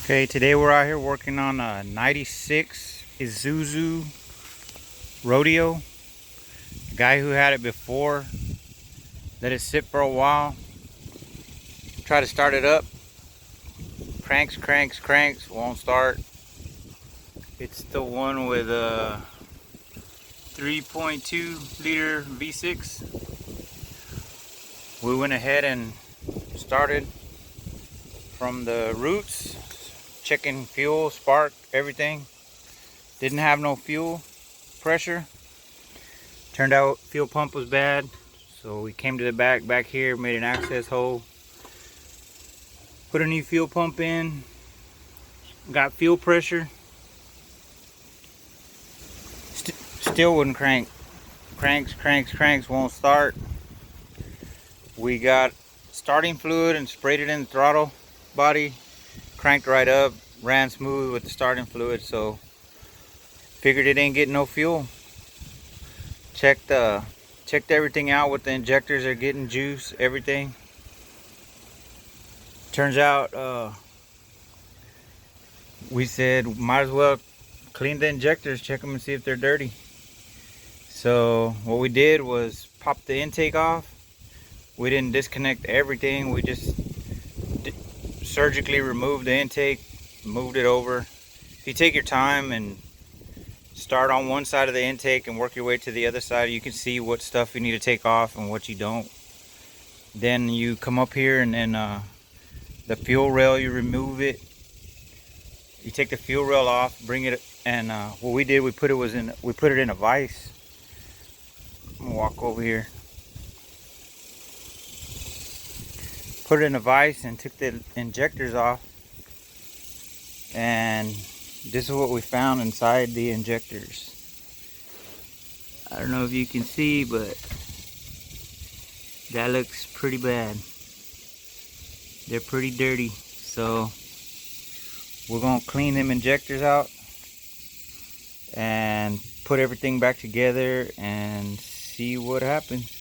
Okay, today we're out here working on a 96 Isuzu rodeo. The guy who had it before let it sit for a while. Try to start it up. Cranks, won't start. It's the one with a 3.2 liter V6. We went ahead and started from the roots, checking fuel, spark, everything. Didn't have no fuel pressure. Turned out fuel pump was bad, so we came to the back here, made an access hole, put a new fuel pump in, got fuel pressure. Still wouldn't crank. Cranks, won't start. We got starting fluid and sprayed it in the throttle body, cranked right up, ran smooth with the starting fluid, so figured it ain't getting no fuel. Checked everything out with the injectors. Are getting juice, everything. Turns out we said might as well clean the injectors, check them and see if they're dirty. So what we did was pop the intake off. We didn't disconnect everything, we just surgically removed the intake, moved it over. If you take your time and start on one side of the intake and work your way to the other side, you can see what stuff you need to take off and what you don't. Then you come up here and then the fuel rail, you remove it. You take the fuel rail off, bring it, and what we did, we put it in a vise. I'm gonna walk over here. Put it in a vise and took the injectors off, and this is what we found inside the injectors. I don't know if you can see, but that looks pretty bad. They're pretty dirty, so we're gonna clean them injectors out and put everything back together and see what happens.